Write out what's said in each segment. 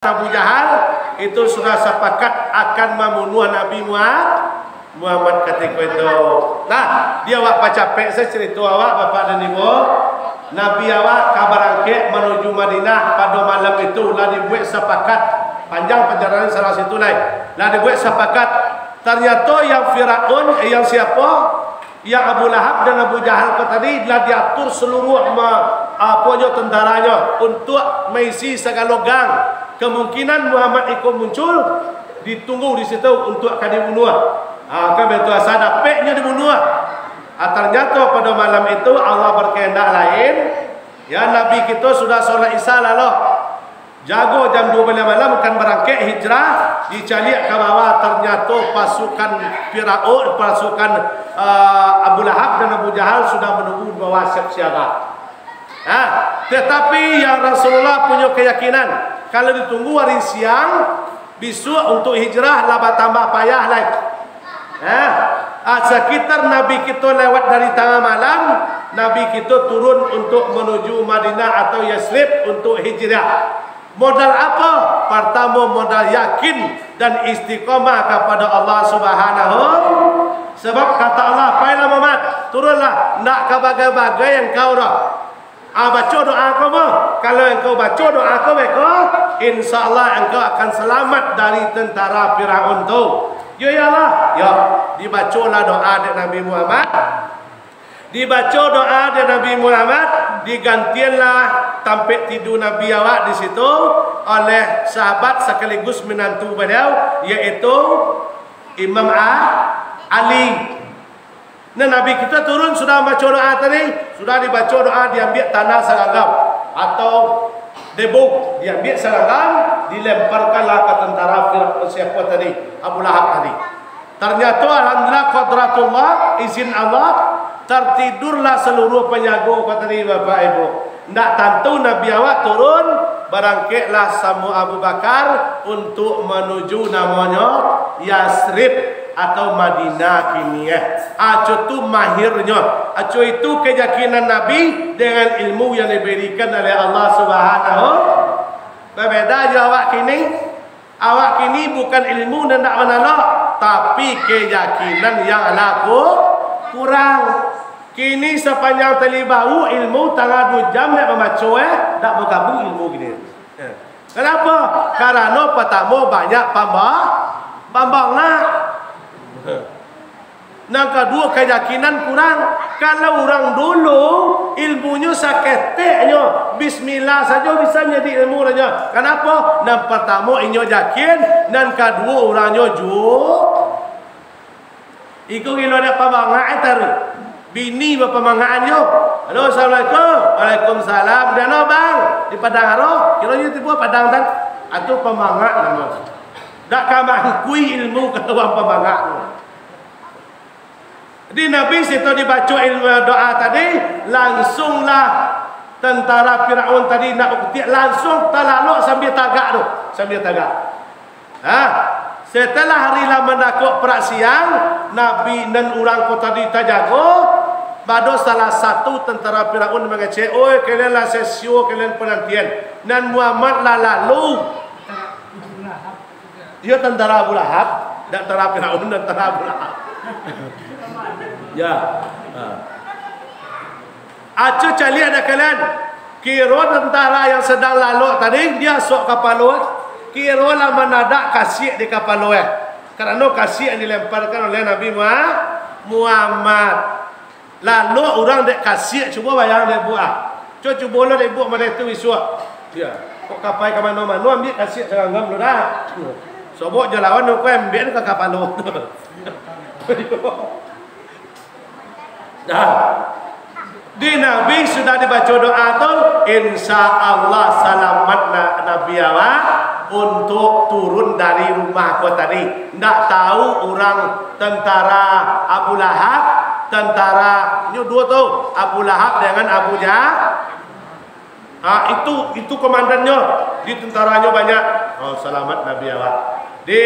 Abu Jahal itu sudah sepakat akan membunuh Nabi Muhammad ketika itu. Nah, dia awak capek saya cerita awak bapak dan ibu. Nabi awak kabarangke menuju Madinah pada malam itu lah dibuat sepakat panjang perjalanan salah situ lah dibuat sepakat. Ternyata yang Firaun yang siapa? Yang Abu Lahab dan Abu Jahal tadi telah diatur seluruh tentaranya untuk mengisi segala gang. Kemungkinan Muhammad ikut muncul, ditunggu di situ untuk akan dibunuh. Kan betul asal dapatnya dibunuh. Ternyata pada malam itu Allah berkehendak lain. Ya, Nabi kita sudah sholat Isya lalu. Jago jam 12 malam akan berangkat hijrah, dicari ke bawah. Ternyata pasukan Firaun, pasukan Abu Lahab dan Abu Jahal sudah menunggu di bawah siap-siaga. Tetapi yang Rasulullah punya keyakinan kalau ditunggu hari siang besok untuk hijrah lah tambah payah lagi. Sekitar Nabi kita lewat dari tengah malam, Nabi kita turun untuk menuju Madinah atau Yasrib untuk hijrah. Modal apa? Pertama modal yakin dan istiqomah kepada Allah Subhanahu. Sebab kata Allah, "Failah Muhammad, turunlah nak ke bagai-bagai yang kau dah. Baca doa kau mah. Kalau engkau baca doa kau, insya-Allah engkau akan selamat dari tentara Firaun tu." Ya Allah, ya dibacalah doa dari Nabi Muhammad. Dibaca doa dari Nabi Muhammad, digantianlah tampil tidur Nabi awak di situ oleh sahabat sekaligus menantu beliau yaitu Imam Ali. Nah, Nabi kita turun sudah baca doa tadi, sudah dibaca doa, diambil tanah seragam atau debuk, diambil seragam, dilemparkanlah ke tentara Firaun siapa tadi, Abu Lahab tadi. Ternyata alhamdulillah qadratullah, izin Allah, tertidurlah seluruh penjaga tadi Bapak Ibu. Ndak tentu Nabi awak turun, berangkatlah sama Abu Bakar untuk menuju namanya Yasrib atau Madinah kini. Acu tu mahirnya. Acu itu keyakinan Nabi dengan ilmu yang diberikan oleh Allah Subhanahu. Berbeda je awak kini. Awak kini bukan ilmu dan tak menolak, tapi keyakinan yang laku kurang. Kini sepanjang tali bau ilmu tengah 2 jam nak membaca tak bergabung ilmu gini. Kenapa? Karena pertama banyak pambang nak. Yang kedua keyakinan kurang. Kalau orang dulu ilmunya saketeknya bismillah saja bisa menjadi ilmu saja. Kenapa? Yang pertama inyo yakin, dan kedua orangnya ikut gila ada pembangan tarik. Bini berpemangaannya. Halo, assalamualaikum. Waalaikumsalam. Dan bang di Padang Haro. Kiranya tiba Padang tan. Atau pemangat nama. Tak kamangkui ilmu ke orang pemangat. Di Nabi situ dibaca ilmu doa tadi, langsunglah tentara Firaun tadi nak ukti langsung terlaluk sambil tagak tu, sambil tagak. Setelah hari lah menakut perak siang, Nabi dan orang kota tadi terjaga. Pada salah satu tentara Firaun mengecek, "Oi, kalian lah sesio, kalian penantian." Dan Muhammad lah lalu. Dia tentara Abu Lahab, dan tentara Firaun dan tentara Abu Lahab. Ya. Acu cali ada kalian. Kira tentara yang sedang lalu tadi dia sok kapal luar. Kira lah menadak kasih di kapal luar. Karena kasih yang dilemparkan oleh Nabi Muhammad. Lalu orang dek kasih cuba bayang dia buat. Cuba lah dia buat mana itu isua. Ya. Kok kapal ke mana-mana ambil kasih seragam lu dah. Sobok jelawan aku ambil ke kapal lu. Dah. Di Nabi sudah dibaca doa tu, insya Allah selamat Nabi awak untuk turun dari rumah kau tadi. Tidak tahu orang tentara Abu Lahab, tentara ini dua tu, Abu Lahab dengan Abu Jahal. Itu komandannya, di tentaranya banyak. Oh, selamat Nabi awak. Di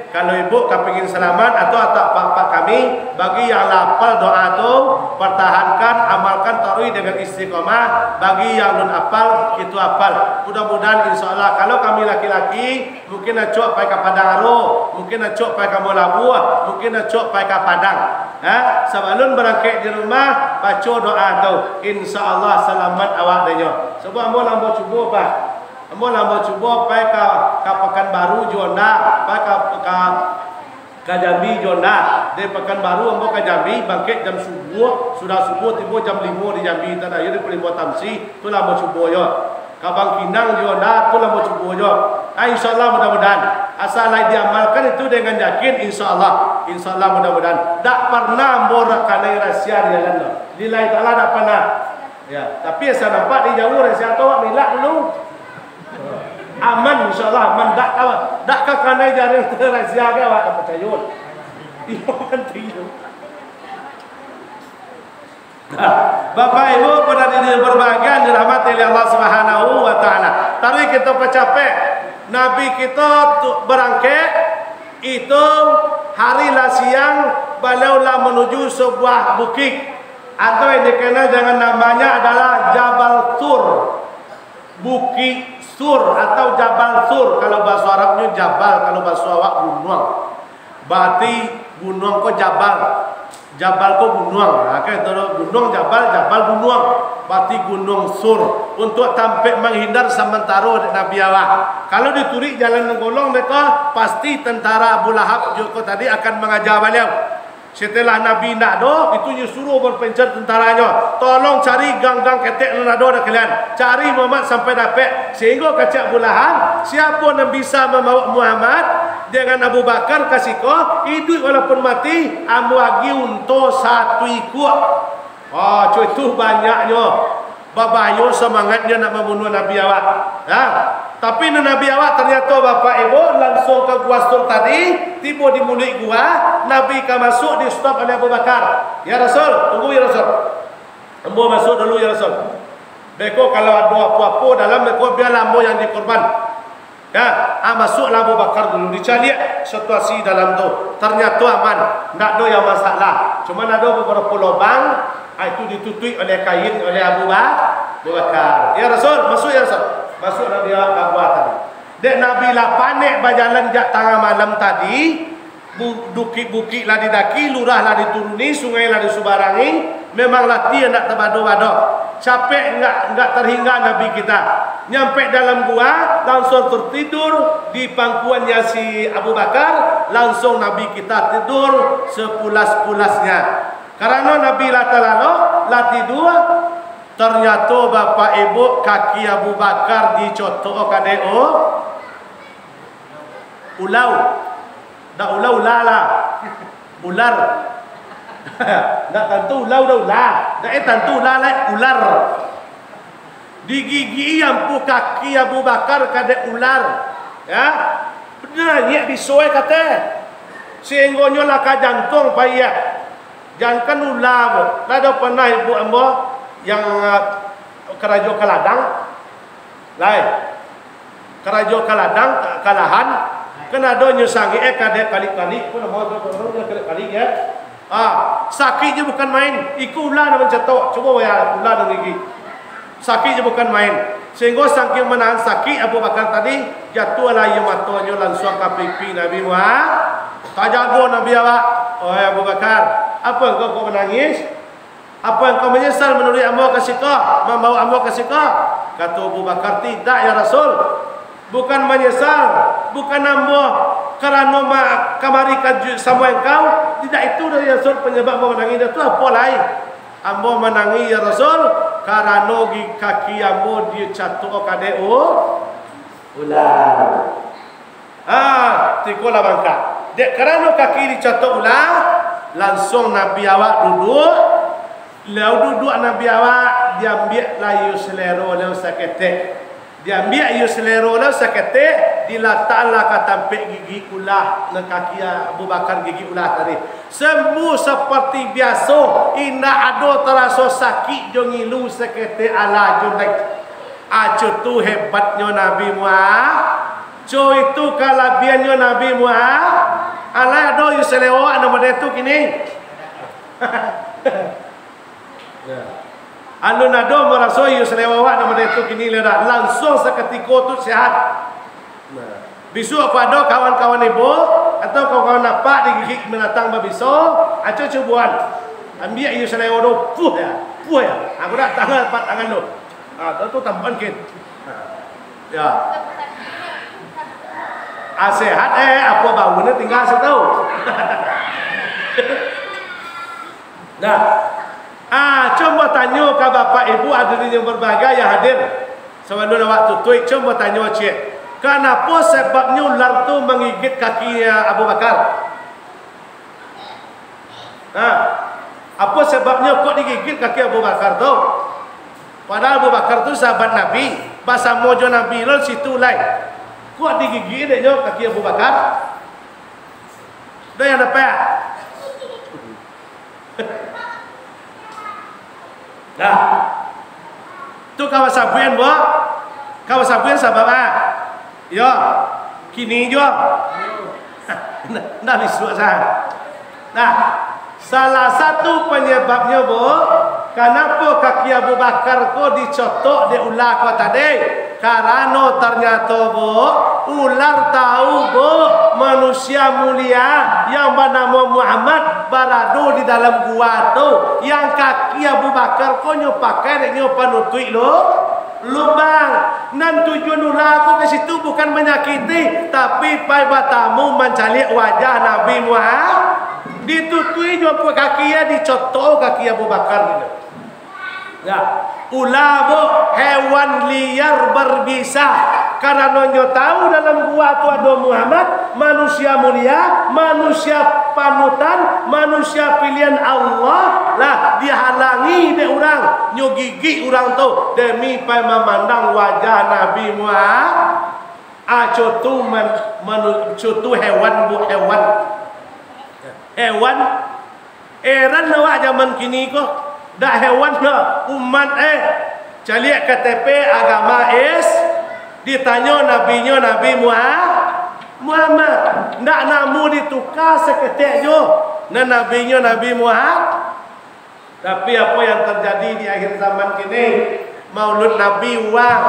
kalau ibu kepingin selamat atau pak kami bagi yang lapal doa tu pertahankan amalkan tarawih dengan istiqomah. Bagi yang belum apal itu apal. Mudah-mudahan insyaallah kalau kami laki-laki mungkin acok pai ke Padang Aro, mungkin acok pai ke Molabu, mungkin acok pai ke Padang. Sebelum berangkat di rumah baca doa tu insyaallah selamat awak denyo. Sebab ambo lambo cuba pak. Ambo lambo cuba pai ke Pekanbaru Jonda, pai ke Jambi Jonda. Di Pekanbaru ambo ke Jambi bangkit jam subuh, sudah subuh tiba jam 5 di Jambi tanah ya di Pelimo Tamsi, tu lambo cuba yo. Ka Bangkinang Jonda tu lambo cuba yo. Insyaallah mudah-mudahan asal diamalkan itu dengan yakin insyaallah. Insyaallah mudah-mudahan. Tak pernah ambo rakanai rahsia dia lan. Lillahi taala tak pernah. Ya, tapi saya nampak di jauh rahsia tu milak dulu. Aman insyaallah aman dak ka kana jare rahsia ke awak percaya. Iyo penting. Bapak Ibu pada diri berbahagia dirahmati oleh Allah Subhanahu wa taala. Tadi kita pecapai Nabi kita berangkat itu hari lah siang beliau lah menuju sebuah bukit atau yang dikenal dengan namanya adalah Jabal Sur. Bukit Sur atau Jabal Sur, kalau bahasa Arabnya Jabal, kalau bahasa awak gunung. Berarti gunung ko Jabal, Jabal ko gunung. Oke, gunung Jabal, Jabal gunung. Berarti gunung Sur untuk tampil menghindar sementara Nabi awak. Kalau diturik jalan menggolong mereka pasti tentara Abu Lahab juga tadi akan mengajar beliau. Setelah Nabi nak do, itu disuruh berpencar tentaranya. Tolong cari gang-gang ketek nak do dah kalian. Cari Muhammad sampai dapat. Sehingga kacak Abu Lahab, siapa yang bisa membawa Muhammad dengan Abu Bakar kasih ko, hidup walaupun mati, amu lagi untuk satu ikut. Oh, cuy itu banyaknya. Babayo semangatnya nak membunuh Nabi awak. Tapi Nabi awak ternyata Bapak Ibu langsung ke gua Sur tadi, tiba di mulut gua, Nabi ka masuk di stop oleh Abu Bakar. Ya Rasul, tunggu ya Rasul. Ambo masuk dulu ya Rasul. Beko kalau ada apa-apa dalam beko biar ambo yang dikorban. Ya, masuklah Abu Bakar dulu dicari situasi dalam tu. Ternyata aman, tak ada yang masalah. Cuma ada beberapa lubang, itu ditutupi oleh kain oleh Abu Bakar. Ya Rasul, masuk ya Rasul. Masuk Nabi awak buat tadi. Dek Nabi lah panik berjalan jak tengah malam tadi. Bukit-bukit lah didaki, lurah lah dituruni, sungai lah disubarangi. Memanglah dia nak terbado-bado. Capek enggak terhingga Nabi kita. Nyampe dalam gua, langsung tertidur di pangkuannya si Abu Bakar. Langsung Nabi kita tidur sepulas-pulasnya. Karena Nabi lah terlalu, lah tidur. Ternyata Bapak Ibu kaki Abu Bakar dicotok kadeo ulau. Dak ulau lala. Ular. Dak tentu ulau dah ular. Dak tentu lala ular. Digigi ampu kaki Abu Bakar kade ular. Ya. Benar ni bisoe kata. Sehinggonyo lah ka jantung payah. Jangan ular. Ada pernah ibu ambo yang kerajo kaladang lain kerajo kaladang kalahan kena do nyusangi kadek kali-kali pun mau kali-kali ya sakitnya bukan main iku ulah nak mencetok coba ya ulah dengan gigi sakitnya bukan main sehingga saking menahan sakit Abu Bakar tadi jatuh lah ia matanya langsung ke pipi Nabi Muhammad tak jago Nabi awak. Oh Abu Bakar, apa kau menangis? Apa yang kau menyesal menurut ambo kasih kau, membawa ambo kasih kau? Kata Abu Bakar, tidak ya Rasul. Bukan menyesal, bukan ambo kerana kamari kaju sama engkau. Tidak itu ya Rasul penyebab ambo menangis itu apa lain? Ambo menangis ya Rasul kerana kaki ambo dia jatuh kadeo ular. Tikolah bangka. Dek kerana kaki dicatok ular, langsung Nabi awak duduk. Lalu duduk Nabi awak, dia ambil layu selero lalu sakete. Dia ambil layu selero lalu sakete, diletaklah ke tampik gigi ulah nak kaki Abu Bakar gigi ulah tadi. Semua seperti biasa, indah ada terasa sakit jongilu sakete ala junek. Acu tu hebatnya Nabi Muhammad. Co itu kalabiannya Nabi Muhammad. Alai ado yu selewa nama dia tu kini. Anu nado merasa yu selewa nama dia tu kini lera langsung seketika tu sehat. Bisu aku ada kawan-kawan ibu atau kawan-kawan apa digigit menatang babiso, aco cubuan. Ambil yu selewa tu puh ya. Aku dah tangan empat tangan tu. Tu tampan kin. Ya. Sehat apa bangunnya tinggal setau. Nah, coba tanya ke bapak ibu hadirin yang berbahagia yang hadir. Sebelum waktu tu, coba tanya cik, kenapa sebabnya ular tu menggigit kakinya Abu Bakar? Apa sebabnya kok digigit kaki Abu Bakar tu? Padahal Abu Bakar tu sahabat Nabi, bahasa mojo Nabi lol situ lain. Kok digigit dia kaki Abu Bakar? Dah yang dapat. Nah, tu kawasan buan bo, kawasan buan sebab apa? Ya, kini jo. Nah, bisu sah. Nah, salah satu penyebabnya bo, kenapa kaki Abu Bakar ko dicotok di ular ko tadi? Karena ternyata bo, ular tahu bo manusia mulia yang bernama Muhammad berada di dalam gua tu, yang kaki Abu Bakar ko nyo pakai nyo panutui lo lubang. Dan tujuan ular ko ke situ bukan menyakiti, tapi pai batamu mencari wajah Nabi Muhammad. Ditutui nyo kaki ya dicotok kaki Abu Bakar gitu. Ya, ular bo hewan liar berbisa. Karena nonyo tahu dalam gua tu ada Muhammad, manusia mulia, manusia panutan, manusia pilihan Allah lah, dihalangi de orang, nyo gigi orang tu demi pai memandang wajah Nabi Muhammad. Cotu hewan bu hewan. Hewan eran awak zaman kini kok dak hewan ke umat caliak KTP agama ditanya nabinya Nabi Muhammad ndak namu ditukar seketik jo na nabinya Nabi Muhammad. Tapi apa yang terjadi di akhir zaman kini, maulud Nabi uang,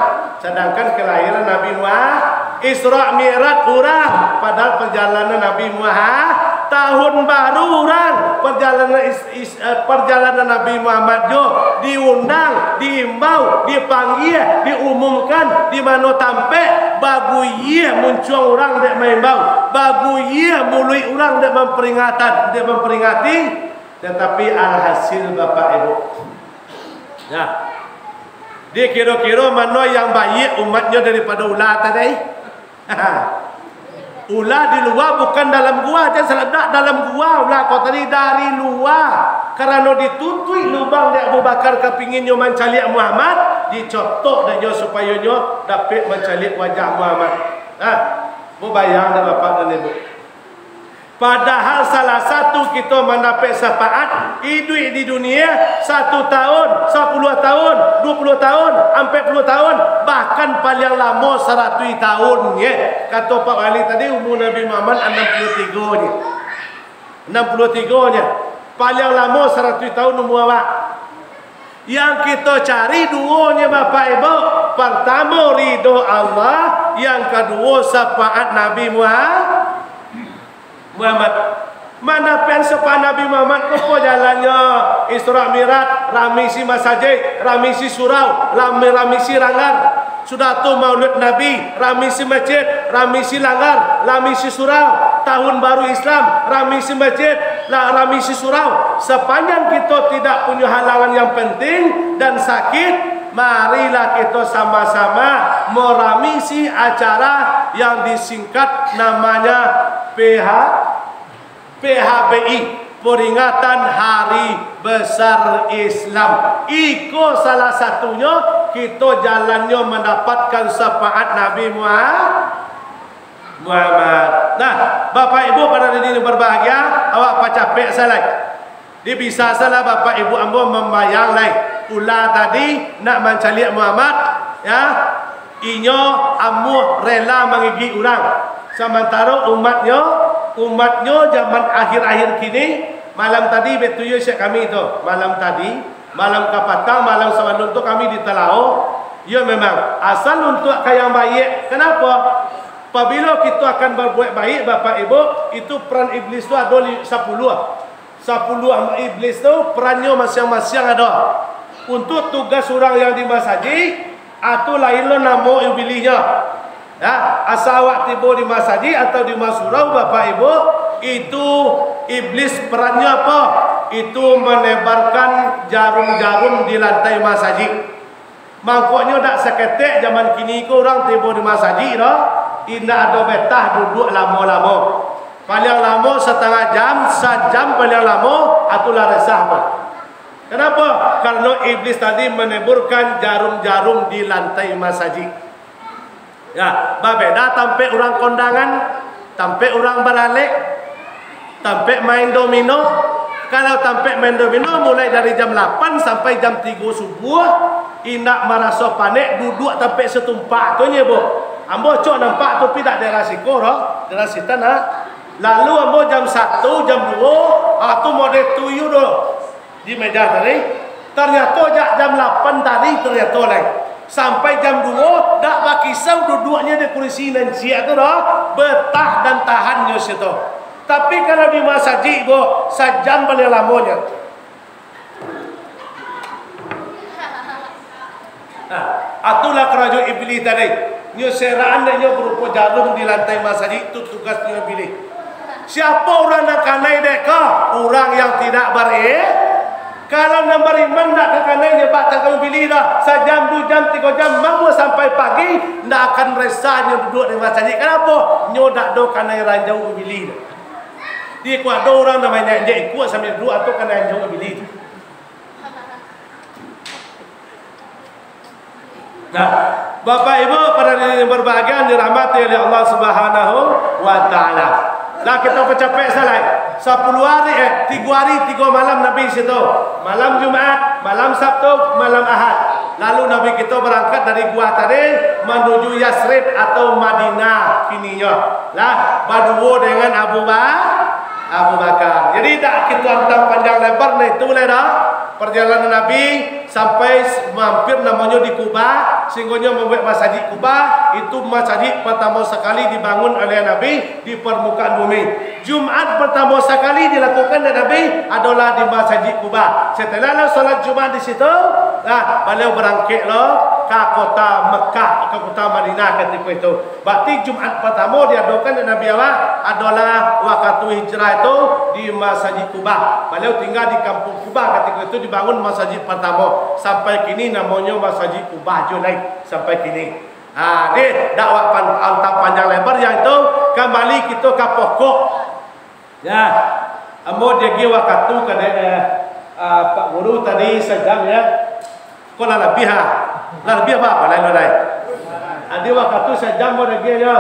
sedangkan kelahiran Nabi Muhammad, Isra Mi'raj urang, padahal perjalanan Nabi Muhammad tahun baru orang, perjalanan Nabi Muhammad jo diundang, diimbau, dipanggil, diumumkan di mana tampe bagu ye muncul orang dek maimbau, bagu ye mului orang dek memperingati, tetapi alhasil Bapak Ibu, ya, dia kira-kira mana yang baik umatnya daripada ular tadi. Ular di luar bukan dalam gua, dia seledak dalam gua. Ular kau tadi dari luar. Karena ditutui lubang dia Abu Bakar kepinginnya mencalik Muhammad, dicotok dia supaya dia dapat mencalik wajah Muhammad. Bu bayang dah Bapak dan Ibu. Padahal salah satu kita mendapat syafaat hidup di dunia 1 tahun, 10 tahun, 20 tahun, 40 tahun, bahkan paling lama 100 tahun ya. Kata Pak Wali tadi umur Nabi Muhammad 63 nya. 63 nya. Paling lama 100 tahun umur awak. Yang kita cari duanya Bapak Ibu, pertama ridho Allah, yang kedua syafaat Nabi Muhammad. Mana pensepan Nabi Muhammad kok jalannya Isra Mi'raj, ramisi masjid, ramisi surau, ramisi langgar. Sudah tu Maulid Nabi, ramisi masjid, ramisi langgar, ramisi surau. Tahun baru Islam, ramisi masjid, ramisi surau. Sepanjang kita tidak punya halangan yang penting dan sakit, marilah kita sama-sama meramisi acara yang disingkat namanya PHBI, peringatan Hari Besar Islam. Iko salah satunya kita jalannya mendapatkan syafaat Nabi Muhammad. Nah, Bapak Ibu pada hari ini berbahagia, awak pacapek salai. Dia bisa salah Bapak Ibu ambo membayang lain. Ular tadi nak mencalik Muhammad, ya. inyo amuh rela mengigi orang. Sementara umatnya zaman akhir-akhir kini, malam tadi betuyo syek kami itu, malam tadi, malam kapatang, malam semalam tu kami di Telao. Ya memang asal untuk yang baik. Kenapa? Apabila kita akan berbuat baik, Bapak Ibu, itu peran iblis tu ada 10. 10 iblis tu perannya masing-masing ada. Untuk tugas orang yang di masjid, atau lainlah nama iblisnya. Ya, asal awak tiba di masjid atau di surau, Bapak Ibu, itu iblis perannya apa? Itu menebarkan jarum-jarum di lantai masjid. Mangkoknya tak seketik zaman kini ko orang tiba di masjid dah, indah ada betah duduk lama-lama. Paling lama setengah jam, sejam paling lama, atulah resah. Kenapa? Karena iblis tadi meneburkan jarum-jarum di lantai masjid. Ya, babeda sampai orang kondangan, sampai orang beralik, sampai main domino. Kalau sampai main domino mulai dari jam 8 sampai jam 3 subuh, indak merasa panik, duduk sampai setumpak tu nya, Bu. Ambo cok nampak tu tidak ada rasiko roh, ada rasitan ha. Lalu ambo jam 1, jam 2, tu model tuyu doh di meja tadi. Ternyata jam 8 tadi ternyata lagi. Sampai jam 2 dak bakisau duduknya di kursi nan sia tu dah, betah dan tahannya situ. Tapi kalau di masjid, Bu, sejam paling lamanya. Atulah kerajaan iblis tadi. Nyo seraan dan nyo berupa jarum di lantai masjid, itu tugasnya iblis. Siapa orang nak kanai deka? Orang yang tidak kalau nak beriman nak ke kanai dia batang kamu pilih dah. Sejam, 2 jam, 3 jam, mau sampai pagi, nak akan resah nyo duduk di masjid. Kenapa? Nyo nak do kanai ranjau pilih dah. Dia kuat ada orang namanya dia kuat sambil duduk atau kanai ranjau pilih. Nah, Bapak Ibu pada yang berbahagia dirahmati oleh Allah Subhanahu wa taala. Nah, kita bercapek salah. 10 hari 3 hari 3 malam Nabi situ. Malam Jumat, malam Sabtu, malam Ahad. Lalu Nabi kita berangkat dari gua tadi menuju Yasrib atau Madinah kininya. Lah, berdua dengan Abu Bakar. Jadi tak kita tentang panjang lebar nah itu dah perjalanan Nabi sampai mampir namanya di Kuba, sehingga membuat masjid Kuba itu masjid pertama sekali dibangun oleh Nabi di permukaan bumi. Jumat pertama sekali dilakukan oleh Nabi adalah di masjid Kuba. Setelah salat Jumat di situ, nah beliau berangkatlah ke kota Mekah, ke kota Madinah ketika itu. Berarti Jumat pertama diadakan oleh Nabi adalah waktu hijrah itu di masjid Kuba. Beliau tinggal di kampung Kuba ketika itu dibangun masjid pertama. Sampai kini namanya masjid Kuba Junai sampai kini. Ini dakwah panjang lebar yang itu kembali kita ke pokok. Ya, amo dia giwa katu kada Pak Guru tadi sejam ya. Kau lebih apa lain. Adi waktu sejam mau dia ya.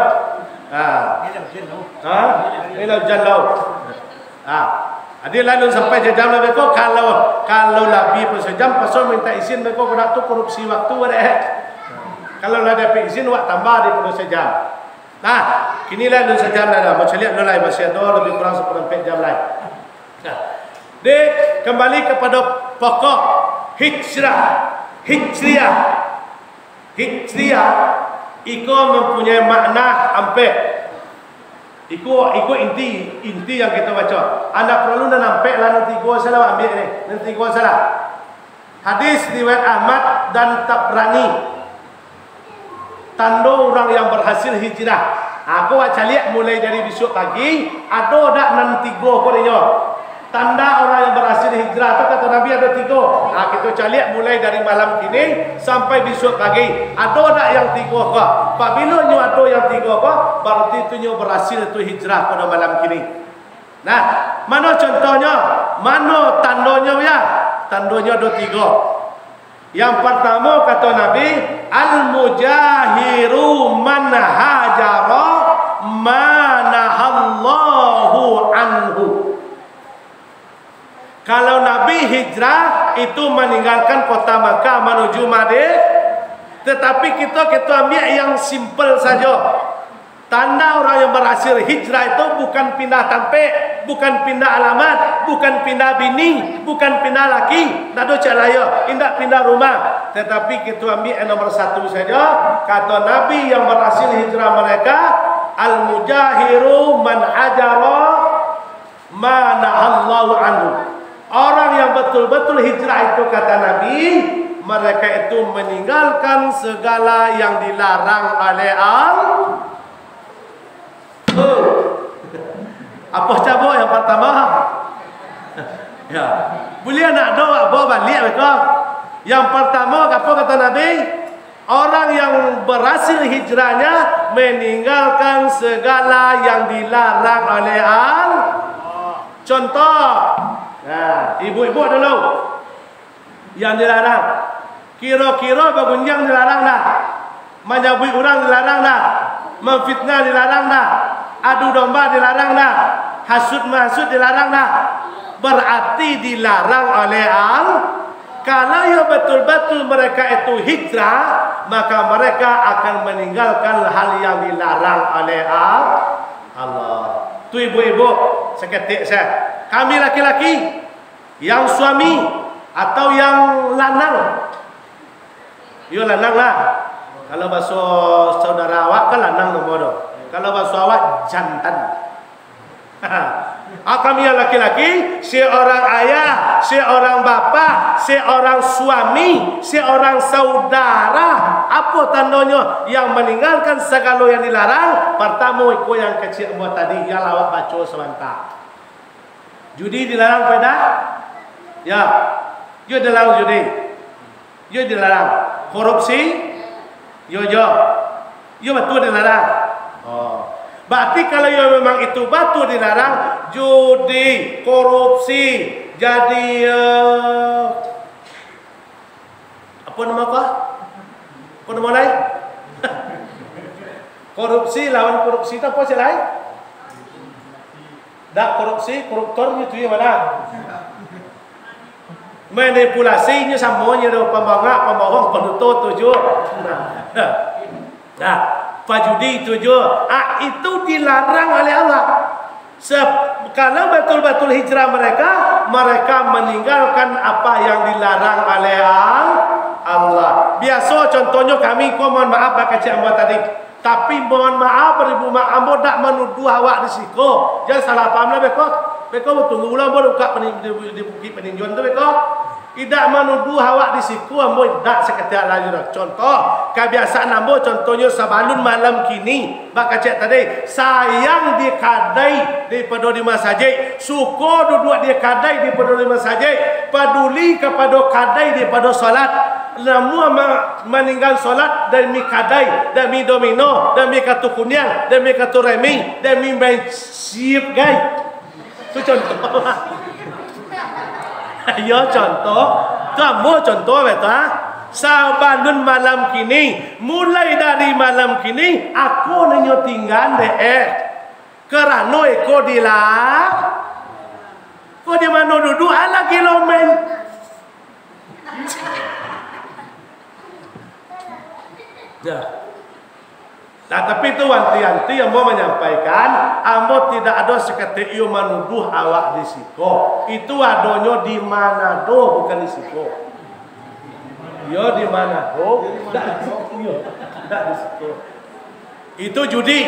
Ini hujan laut. Adi lalu sampai sejam lebih kok kalau lebih pun sejam pasal minta izin mereka kena tu korupsi waktu ada. Kalau ada izin wak tambah di pun sejam. Nah, kini lalu sejam dah. Macam lihat lain masih ada lebih kurang 1/4 jam lain. Nah, dek kembali kepada pokok hijriah. Hijriah itu mempunyai makna ampe. Iku inti yang kita baca. Anda perlu nampak lah nanti gua salah ambil ni. Nanti gua salah. Hadis riwayat Ahmad dan Tabrani. Tanda orang yang berhasil hijrah. Aku baca lihat mulai dari besok pagi ada dak nanti gua kodenya. Tanda orang yang berhasil hijrah tu kata Nabi ada 3. Kita cari mulai dari malam kini sampai besok pagi. Ada tak yang 3 ke? Apabila nyu ada yang 3 ke, berarti itu nyu berhasil itu hijrah pada malam kini. Nah, mana contohnya? Mana tandanya ya? Tandanya ada 3. Yang pertama kata Nabi, al-mujahiru man hajara manahallahu anhu. Kalau Nabi hijrah itu meninggalkan kota Makkah menuju Madinah, Tetapi kita ambil yang simple saja. Tanda orang yang berhasil hijrah itu bukan pindah tampek, bukan pindah alamat, bukan pindah bini, bukan pindah laki, nado calaya, indak pindah rumah. Tetapi kita ambil yang nomor satu saja. Kata Nabi yang berhasil hijrah mereka, al-mujahiru man hajara ma nahallahu anhu. Orang yang betul-betul hijrah itu kata Nabi, mereka itu meninggalkan segala yang dilarang oleh Allah. Apa cabut yang pertama? Ya, boleh nak doa bawa balik mereka. Yang pertama apa kata Nabi? Orang yang berhasil hijrahnya meninggalkan segala yang dilarang oleh Allah. Contoh, nah, ibu-ibu dulu yang dilarang. Kira-kira bergunjang dilarang dah. Menyabui orang dilarang dah. Memfitnah dilarang dah. Adu domba dilarang dah. Hasud-mahsud dilarang dah. Berarti dilarang oleh Allah. Kalau ya betul-betul mereka itu hijrah, maka mereka akan meninggalkan hal yang dilarang oleh Allah. Tu ibu-ibu, seketik saya. Kami laki-laki yang suami atau yang lanang. Yo lanang lah. Kalau bahasa saudara awak kan lanang nomor. Kalau bahasa awak jantan. Kami yang laki-laki, seorang ayah, seorang bapa, seorang suami, seorang saudara. Apa tandanya yang meninggalkan segala yang dilarang? Pertama ikut yang kecil buat tadi, yang awak baca sebentar. Judi dilarang pada? Ya, yo dilarang judi. Yo dilarang. Korupsi? Yo. Yo betul dilarang. Oh. Berarti kalau yo memang itu betul dilarang, judi, korupsi, jadi apa nama kah? Apa nama lain? Korupsi lawan korupsi itu apa sih lain? Dak korupsi, koruptor itu ya mana? Manipulasinya samanya do pembangak, pembohong, penuntut tujuh. Nah, pajudi tujuh. Itu dilarang oleh Allah. Kalau betul-betul hijrah mereka meninggalkan apa yang dilarang oleh Allah. Biasa contohnya kami, mohon maaf kecil ambo tadi. Tapi mohon maaf beribu maaf ambo tak menuduh awak di siko. Jangan salah paham lah beko. Beko tunggu ulang baru buka di bukit peninjauan tu beko. Tidak menuduh awak di siku ambo tak seketika lagi dah. Contoh kebiasaan ambo contohnya sabalun malam kini bak kacak tadi sayang di kadai daripada di masjid, suka duduk di kadai daripada di masjid, peduli kepada kadai daripada solat. Namun meninggal solat demi kadai, demi domino, demi kartu kuning, demi kartu remi, demi main siap guys. Itu contoh. Ya contoh. Tu ambo contoh betul. Sabanun malam kini, mulai dari malam kini aku nenyo tinggal kerana eko dilah. Kau di mana duduk ala kilomen. Ya. Nah, tapi itu wanti-wanti yang mau menyampaikan, ambo tidak ada seketik iyo menuduh awak di siko. Itu adonyo di Manado, bukan di siko. Yo di Manado, tidak di siko. Itu judi.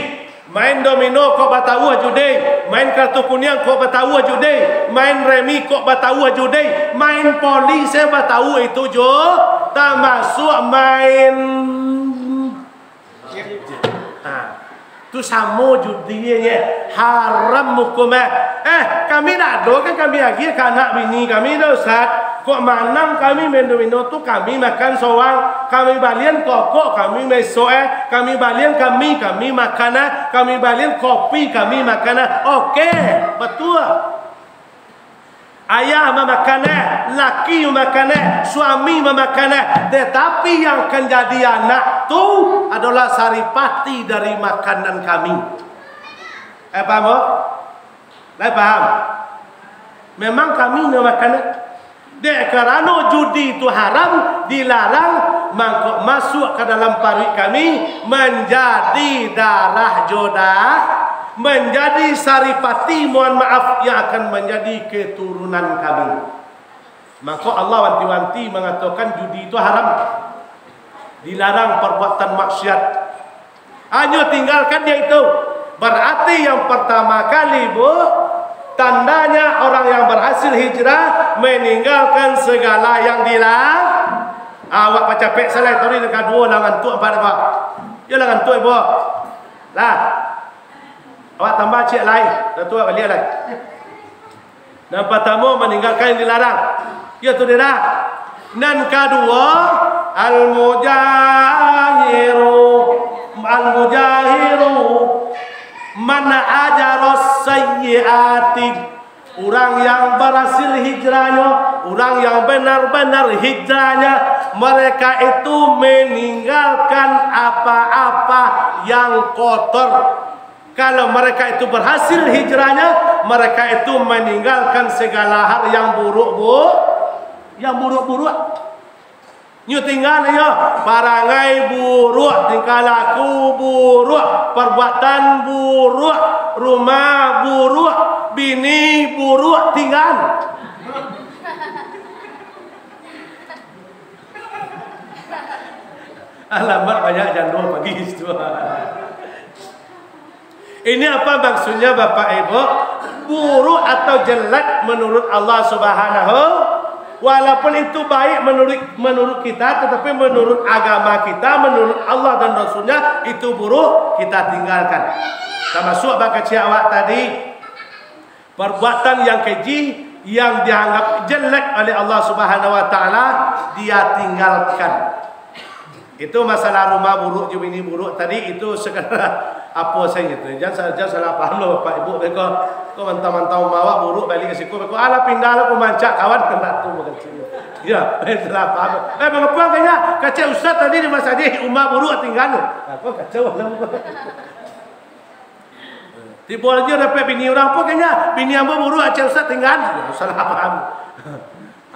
Main domino kok batawa judi, main kartu kuning kok batawa judi, main remi kok batawa judi, main poli saya batawa itu jo, termasuk main tu sama judinya haram hukumnya. Kami nak do kan kami lagi anak bini kami dah Ustaz. Kok manang kami main domino tu kami makan soang, kami balian kokok kami mesoe, kami balian kami makan, kami balian kopi kami makan. Okey, betul. Ayah memakan, laki memakan, suami memakan. Tetapi yang akan jadi anak tu adalah saripati dari makanan kami. Paham? Paham? Memang kami memakan. Dek kerana judi itu haram, dilarang, mangkok masuk ke dalam parit kami menjadi darah jodah, menjadi saripati, mohon maaf, yang akan menjadi keturunan kami. Maka Allah wanti-wanti mengatakan judi itu haram, dilarang perbuatan maksiat. Hanya tinggalkan dia itu. Berarti yang pertama kali bu, tandanya orang yang berhasil hijrah meninggalkan segala yang dilarang. Awak baca pek salah tadi dekat dua langan tu apa apa. Ya langan tu ibu. Lah. Awak tambah cik lain, tu balik lagi. Dan pertama meninggalkan yang dilarang. Ya tu dia dah. Dan kedua al-mujahiru man ajaros sayyiati, orang yang berhasil hijrahnya, orang yang benar-benar hijrahnya, mereka itu meninggalkan apa-apa yang kotor. Kalau mereka itu berhasil hijrahnya, mereka itu meninggalkan segala hal yang buruk bu, yang buruk-buruk. Nyu tinggal ya barangai buruk, tingkah laku buruk, perbuatan buruk, rumah buruk, bini buruk tinggal. Alamat banyak jandul pagi itu. Ini apa maksudnya Bapak Ibu? Buruk atau jelek menurut Allah Subhanahu, walaupun itu baik menurut kita, tetapi menurut agama kita, menurut Allah dan Rasulnya itu buruk, kita tinggalkan. Termasuk bakal awak tadi, perbuatan yang keji yang dianggap jelek oleh Allah Subhanahu Wa Taala, dia tinggalkan. Itu masalah rumah buruk, ini buruk tadi itu sekedar apa saya gitu. Jangan salah paham loh Bapak Ibu. Kau mantau-mantau mawa buruk balik ke siku. Kau ala pindah lah kau mancak kawan kena tu makan sini. Ya, salah paham. Mengapa kayaknya kacau Ustaz tadi di masjid rumah buruk tinggal. Apa kacau lah. Tiba aja dapat bini orang apa kayaknya bini hamba buruk kacau Ustaz tinggal. Salah paham.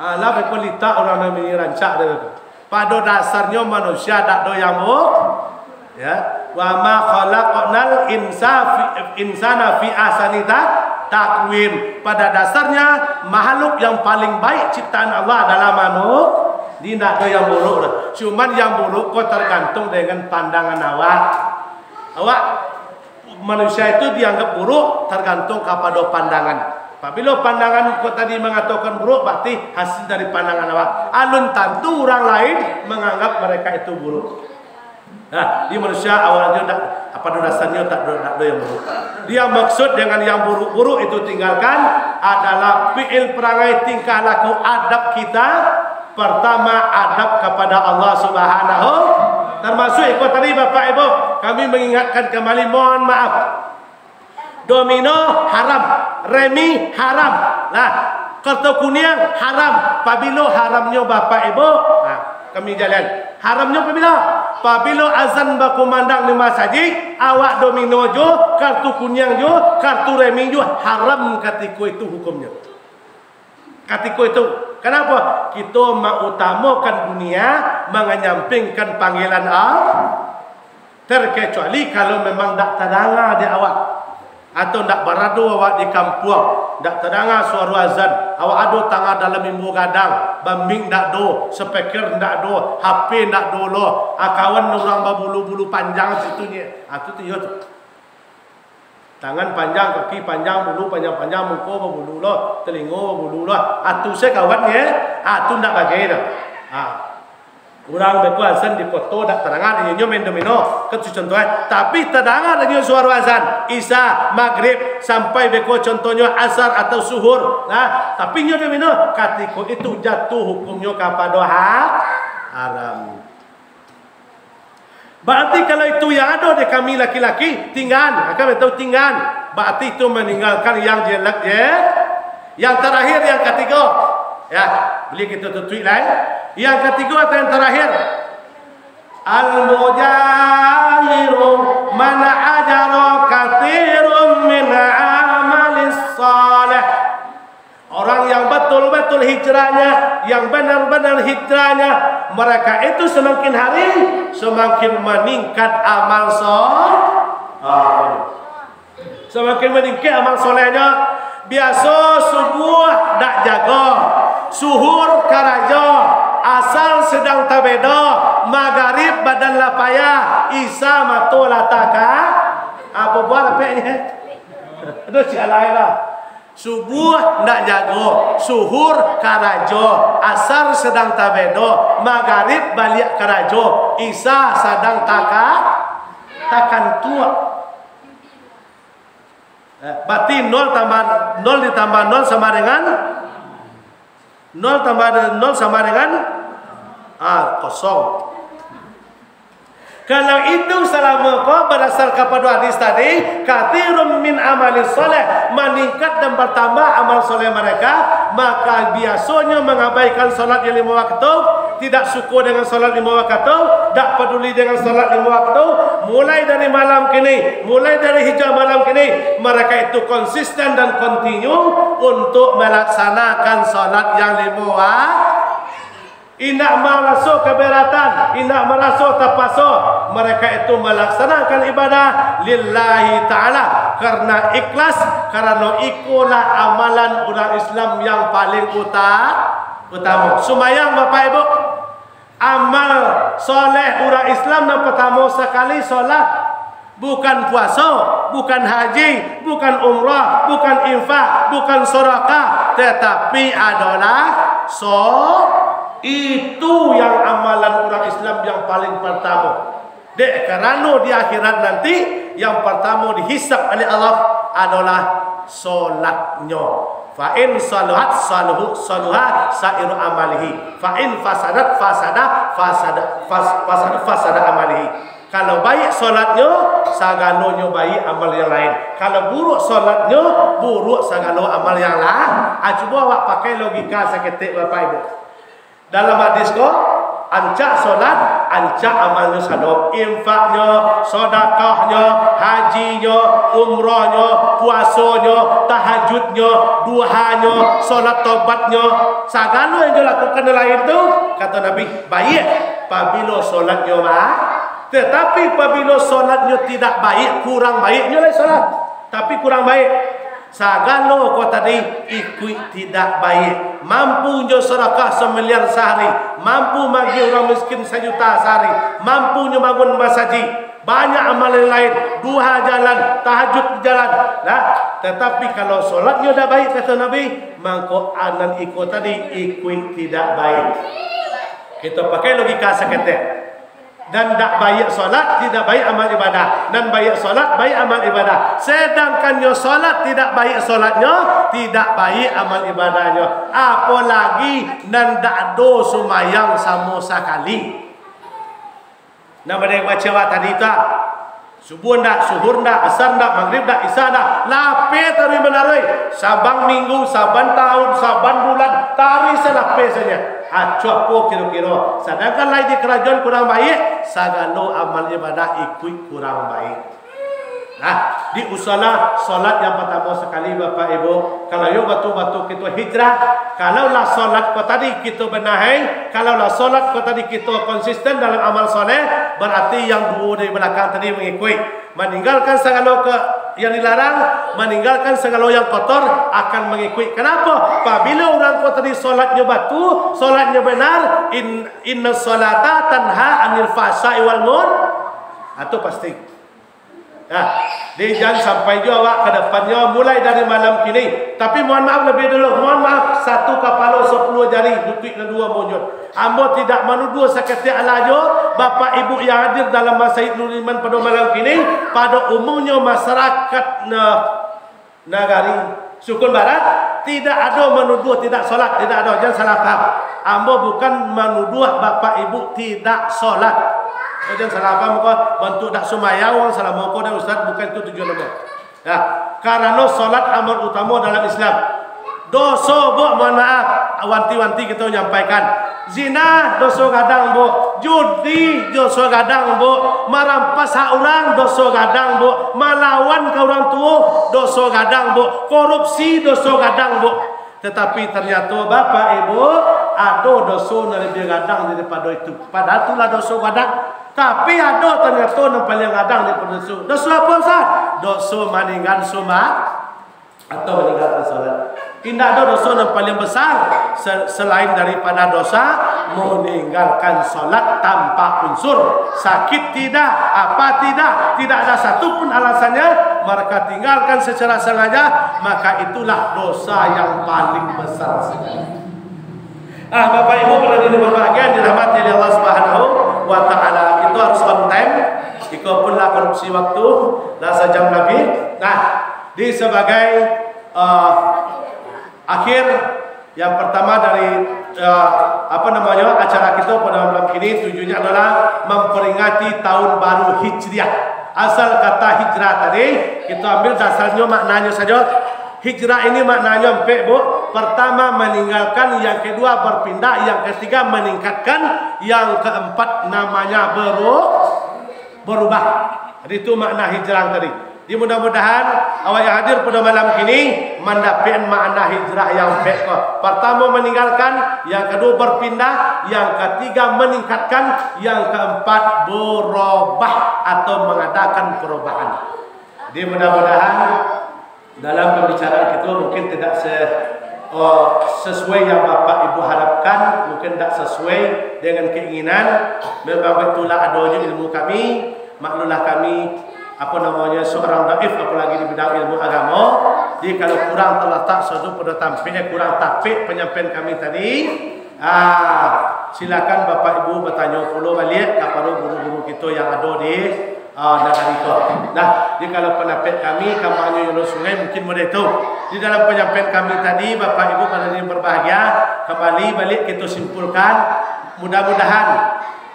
Alah bekol lita orang nak bini rancak dia. Pada dasarnya manusia tak doyan buruk. Ya, wa ma khalaqnal insana fi ahsani takwim. Pada dasarnya makhluk yang paling baik ciptaan Allah adalah manusia. Dia tak doyan buruk. Cuman yang buruk kau tergantung dengan pandangan awak. Awak manusia itu dianggap buruk tergantung kepada pandangan. Apabila pandangan kau tadi mengatakan buruk, berarti hasil dari pandangan awak. Alun tentu orang lain menganggap mereka itu buruk. Nah, di manusia awalnya tak, pada dasarnya tak ada yang buruk. Dia maksud dengan yang buruk-buruk itu tinggalkan adalah fi'il perangai tingkah laku adab kita. Pertama adab kepada Allah Subhanahu. Termasuk ikut tadi Bapak Ibu, kami mengingatkan kembali, mohon maaf. Domino haram, remi haram. Nah, kartu kuning haram. Apabila haramnya Bapak Ibu, nah, kami jalan. Haramnya apabila azan berkumandang di masjid, awak domino jo, kartu kuning jo, kartu remi jo, haram ketika itu hukumnya. Ketika itu, kenapa? Kita mengutamakan dunia, mengenyampingkan panggilan Allah. Terkecuali kalau memang tak terdengar di awak, atau tak beradu awak di kampung, tak terdengar suara azan, awak ada tengah dalam mimbu gadang, bambing tak do, speaker tak do, HP tak do lo, kawan orang berbulu-bulu panjang situnya, itu dia tu. Tangan panjang, kaki panjang, bulu panjang-panjang, muka berbulu lo, telinga berbulu lo, itu saya kawannya, itu tak bagai dah. Orang beku azan di foto tak terdengar dia main domino ke contohnya, tapi terdengar dia suara azan isya maghrib sampai beku contohnya asar atau suhur. Nah, tapi dia domino ketika itu jatuh hukumnya kepada haram. Berarti kalau itu yang ada di kami laki-laki tinggal, akan betul tinggal. Berarti itu meninggalkan yang jelek ya. Yang terakhir yang ketiga, ya beli kita tutup lain. Yang ketiga atau yang terakhir, al-mujahiru man ajara katsirun min amalis salih. Orang yang betul-betul hijrah hijrahnya, yang benar-benar hijrahnya, mereka itu semakin hari semakin meningkat amal semakin meningkat amal solehnya. Biasa subuh dak jaga, suhur karajo, asal sedang tabedo, magharib badan lapaya, isa mato lataka. Apa buat apa ni? Aduh sialah. Subuh ndak jago, suhur karajo, asar sedang tabedo, magharib balik karajo, isa sedang takan tua. Berarti 0 ditambah 0 sama dengan 0 tambah 0 sama dengan kosong. Kalau itu selama kau berdasar kepada hadis tadi, kathirun min amali soleh, meningkat dan bertambah amal soleh mereka, maka biasanya mengabaikan solat yang 5 waktu, tidak syukur dengan solat 5 waktu, tak peduli dengan solat 5 waktu, mulai dari malam kini, mulai dari hijau malam kini, mereka itu konsisten dan kontinu untuk melaksanakan solat yang 5 waktu. Indak merasa keberatan, indak merasa terpaksa, mereka itu melaksanakan ibadah lillahi ta'ala karena ikhlas, karena ikulah amalan orang Islam yang paling utama. Sumayang Bapak Ibu, amal soleh orang Islam yang pertama sekali solat. Bukan puasa, bukan haji, bukan umrah, bukan infak, bukan sedekah, tetapi adalah itu yang amalan orang Islam yang paling pertama. Kerana di akhirat nanti yang pertama dihisab oleh Allah adalah solatnya. Fa in saluhat saluha sairu amalihi, fa in fasadat fasada amalihi. Kalau baik solatnya, sagalonya baik amal yang lain. Kalau buruk solatnya, buruk sagalo amal yang lain. Cuba awak pakai logika seketik Bapak Ibu. Dalam hadis ko, ancak solat, ancak amalnya sado. Infaknya, sedekahnya, hajinya, umrahnya, puasanya, tahajudnya, duhanya, solat tobatnya, sagalo yang dilakukan lain itu, kata Nabi, baik apabila solatnya tetapi apabila solatnya tidak baik, kurang baiknya lah solat. Tapi kurang baik. Sagalo kau tadi ikut tidak baik. Mampu jo sedekah 1 miliar sehari, mampu bagi orang miskin 1 juta sehari, mampunya bangun masjid, banyak amalan lain, duha jalan, tahajud jalan. Nah, tetapi kalau solatnya dah baik kata Nabi, maka anan ikut tadi ikut tidak baik. Kita pakai logika seketik. Dan tak baik solat, tidak baik amal ibadah. Dan baik solat, baik amal ibadah. Sedangkan yo solat tidak baik solatnya, tidak baik amal ibadahnya. Apalagi dan tak do sumayang sama sekali. Nah, mereka baca tadi tak subuh ndak, suhur ndak, asar ndak, maghrib ndak, isya ndak. Lape tari menaroi. Saban minggu, saban tahun, saban bulan, tari selape saja. Acuapo kira-kira. Sedangkan lain di kerajaan kurang baik, sagalo amal ibadah ikut kurang baik. Nah, di usaha solat yang pertama sekali Bapak Ibu, kalau yo batu-batu kita hijrah, kalau lah solat kau tadi kita benahi, kalau lah solat kau tadi kita konsisten dalam amal soleh, berarti yang dua dari belakang tadi mengikuti, meninggalkan segala yang dilarang, meninggalkan segala yang kotor akan mengikuti. Kenapa? Apabila orang kau tadi solatnya batu, solatnya benar, inna solata tanha anil fahsya'i wal munkar, atau pasti. Nah, dia jangan sampai juga awak ke depannya mulai dari malam kini. Tapi mohon maaf lebih dulu, mohon maaf 1 kepala 10 jari, lutut dan 2 munjul. Ambo tidak menuduh seketik alajo Bapak Ibu yang hadir dalam Masjid Nurul Iman pada malam kini. Pada umumnya masyarakat negari Sukun Barat tidak ada menuduh tidak solat, tidak ada, jangan salah paham. Ambo bukan menuduh Bapak Ibu tidak solat. Jangan salah paham kau bentuk dak sumayang orang salah mau kau dan ustaz, bukan itu tujuan ambo. Ya, karena solat amal utama dalam Islam. Dosa bu, mohon maaf, wanti-wanti kita menyampaikan. Zina dosa gadang bu, judi dosa gadang bu, merampas hak orang dosa gadang bu, melawan ke orang tua dosa gadang bu, korupsi dosa gadang bu. Tetapi ternyata Bapak Ibu ada dosa lebih gadang daripada itu. Padahal itulah dosa gadang. Tapi ada ternyata yang paling gadang daripada dosa. Dosa apa Ustaz? Dosa meninggalkan solat atau meninggalkan solat. Tidak ada dosa yang paling besar selain daripada dosa meninggalkan solat tanpa unsur. Sakit tidak, apa tidak ada satu pun alasannya, mereka tinggalkan secara sengaja, maka itulah dosa yang paling besar sekali. Bapak Ibu berada berbahagia dirahmati oleh Allah Subhanahu wa taala. Kita harus on time. Jika punlah korupsi waktu, dah sejam lebih. Nah, di sebagai akhir yang pertama dari acara kita pada malam ini, tujuannya adalah memperingati tahun baru Hijriah. Asal kata hijrah tadi kita ambil dasarnya, maknanya saja. Hijrah ini maknanya empek Bu. Pertama meninggalkan, yang kedua berpindah, yang ketiga meningkatkan, yang keempat namanya berubah. Jadi itu makna hijrah tadi. Jadi mudah-mudahan awak yang hadir pada malam ini mendapat makna hijrah yang baik. Pertama meninggalkan, yang kedua berpindah, yang ketiga meningkatkan, yang keempat berubah atau mengadakan perubahan. Jadi mudah-mudahan dalam pembicaraan kita mungkin tidak sesuai yang Bapak Ibu harapkan, mungkin tidak sesuai dengan keinginan. Memang itulah adanya ilmu kami, maklumlah kami seorang daif, apalagi di bidang ilmu agama. Jadi kalau kurang terletak suatu pada tampilnya, kurang tapik penyampaian kami tadi, silakan Bapak Ibu bertanya pula balik kepada guru-guru kita yang ada di negara itu. Nah, jadi kalau pendapat kami kampanye Yunus Sungai mungkin mudah itu. Di dalam penyampaian kami tadi, Bapak Ibu pada yang berbahagia, kembali balik kita simpulkan, mudah-mudahan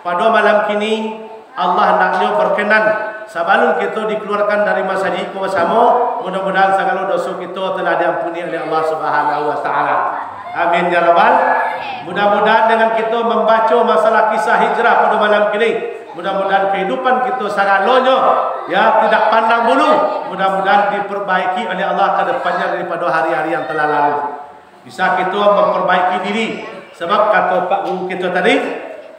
pada malam kini Allah hendaknya berkenan sebelum kita dikeluarkan dari masjid bersama, mudah-mudahan segala dosa kita telah diampuni oleh Allah Subhanahu wa taala. Amin ya rabbal. Mudah-mudahan dengan kita membaca masalah kisah hijrah pada malam kini, mudah-mudahan kehidupan kita saralonya ya tidak pandang bulu, mudah-mudahan diperbaiki oleh Allah ke depannya daripada hari-hari yang telah lalu. Bisa kita memperbaiki diri, sebab kata Pak Guru kita tadi,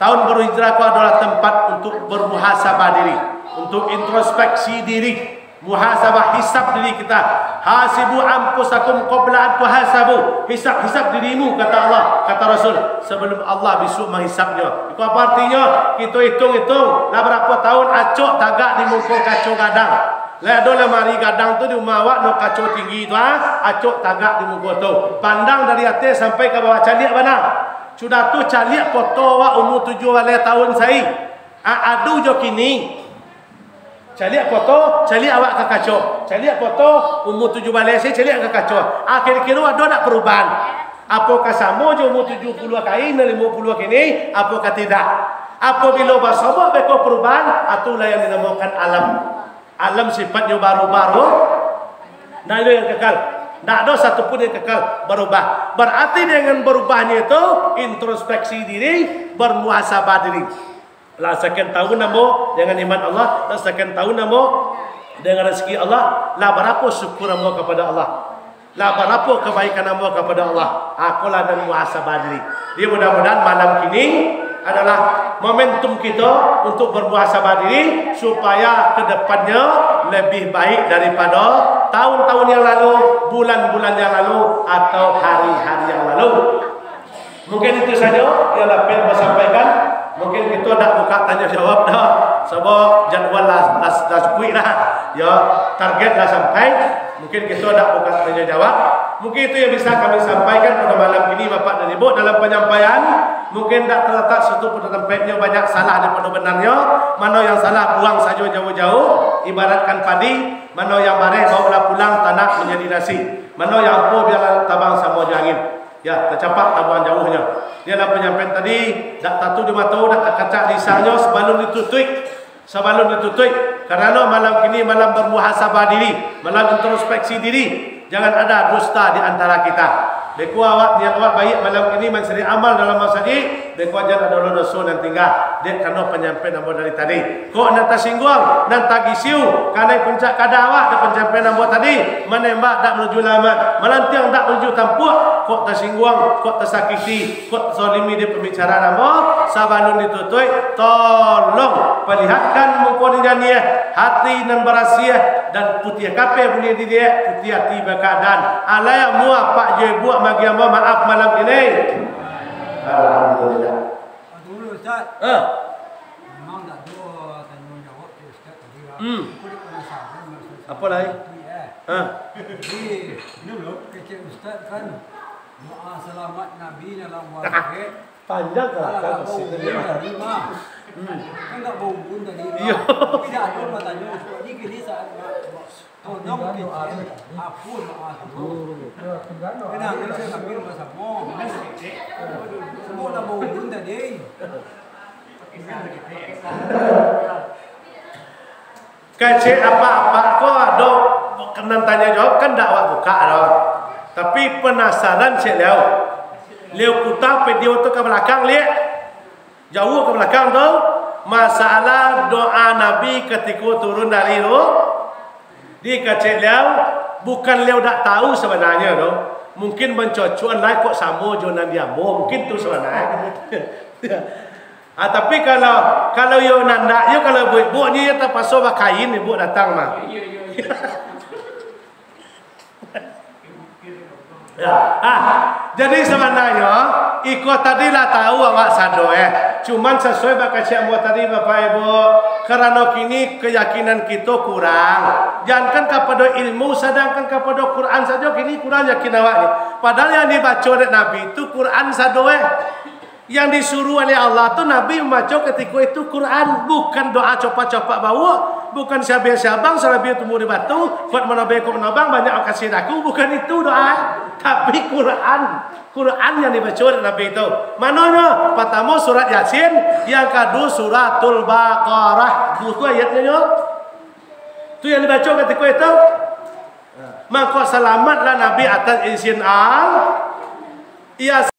tahun berhijrah itu adalah tempat untuk bermuhasabah diri, untuk introspeksi diri, muhasabah, hisab diri kita. Hasibu anfusakum qabla an tuhasabu. Hisab dirimu, kata Allah, kata Rasul, sebelum Allah besok menghisabnya. Itu apa artinya? Kita hitung-hitung lah berapa tahun acok tagak di muka kacau gadang. Lah ada lemari gadang tu di rumah awak no kacau tinggi tu acok tagak di muka tu. Pandang dari atas sampai ke bawah, caliak mana? Sudah tu caliak foto awak umur 7 tahun saya. Adu jo kini. Caliak foto, caliak awak ke kacau. Caliak foto umur 7 saya, caliak ke kacau. Kira-kira ada nak perubahan? Apakah sama je umur 70 kain dan 50 kini? Apakah tidak? Apabila bersama beko perubahan, itulah yang dinamakan alam. Alam sifatnya baru-baru, nah itu yang kekal. Tidak ada satu pun yang kekal berubah. Berarti dengan berubahnya itu introspeksi diri, bermuhasabah diri. Lah sekian tahun namo dengan iman Allah, lah sekian tahun namo dengan rezeki Allah, lah berapa syukur namo kepada Allah, lah berapa kebaikan namo kepada Allah. Akulah dan muhasabah diri. Jadi mudah-mudahan malam kini adalah momentum kita untuk bermuhasabah diri supaya kedepannya lebih baik daripada tahun-tahun yang lalu, bulan-bulan yang lalu, atau hari-hari yang lalu. Mungkin itu saja yang dapat saya sampaikan. Mungkin kita nak buka tanya jawab dah. Sebab jadual lah cukup dah. Ya, target lah sampai. Mungkin kita nak buka tanya jawab. Mungkin itu yang bisa kami sampaikan pada malam ini Bapak dan Ibu dalam penyampaian. Mungkin tak terletak satu pada tempatnya banyak salah daripada benarnya. Mana yang salah buang saja jauh-jauh, ibaratkan padi. Mana yang bareh bawalah pulang tanah menjadi nasi. Mana yang ampuh biarlah tabang sama angin. Ya, tercapat tabuhan jauhnya. Dia dalam penyampaian tadi, tak tatu di mata, tak kacak lisannya sebelum ditutup. Kerana malam ini malam bermuhasabah diri, malam introspeksi diri. Jangan ada dusta di antara kita. Beku awak niat awak baik malam ini mencari amal dalam masjid. Beku ajar ada dosa dan tinggal. Dia kena penyampaian nama dari tadi. Kok nanti singgung, nanti gisiu. Karena puncak kada awak ada penyampaian nama tadi. Menembak tak menuju lamat, melantiang tak menuju tampuk. kok tersinggung, kok tersakiti, kok zalimi di pembicaraan amo, sabalun ditutui, tolong perlihatkan muka dia hati nan berasia dan putih kape boleh dia putih tiba keadaan. Alaya mua pak je buat magi amo maaf malam ini. Alhamdulillah. Dulu Ustaz. Memang tak dua tanya jawab tu Ustaz tadi. Apa lagi? Jadi dulu kecil Ustaz kan doa selamat Nabi dalam wahai panjang kan sini tadi mah. Kan enggak bau-bau tadi. Tidak ada matanya Ustaz. Ini kini saat tolong kecil hapus doa tu. Kenapa saya ambil masa mau? Semua dah bau-bau tadi. Kecil apa-apa kok ada kena tanya jawab kan dakwah buka dong. Tapi penasaran cek Leo putar video tu ke belakang lihat. Jauh ke belakang tu masalah doa Nabi ketika turun dari roh. Di kecil bukan Leo tak tahu sebenarnya tu. Mungkin mencocuan lah kok sama jonan dia mungkin tu sebenarnya. Tapi kalau yo nanda yo kalau buat ni tak pasal kain ibu datang mah. Ya. Jadi sebenarnya ikut tadi lah tahu awak sado cuman sesuai bakal siap buat tadi Bapak Ibu karena kini keyakinan kita kurang. Jangankan kepada ilmu sedangkan kepada Quran saja kini kurang yakin awak ni. Padahal yang dibaca oleh Nabi itu Quran sado Yang disuruh oleh Allah tu Nabi membaca ketika itu Quran, bukan doa copak-copak bawa, bukan siabang selebih tumbuh di batu, kuat menabai kau menabang banyak kasih aku, bukan itu doa, tapi Quran yang dibaca oleh Nabi itu. Mananya? Pertama surat Yasin, yang kedua suratul Baqarah. Buku ayatnya yo. Tu yang dibaca ketika itu. Maka selamatlah Nabi atas izin Allah. Ia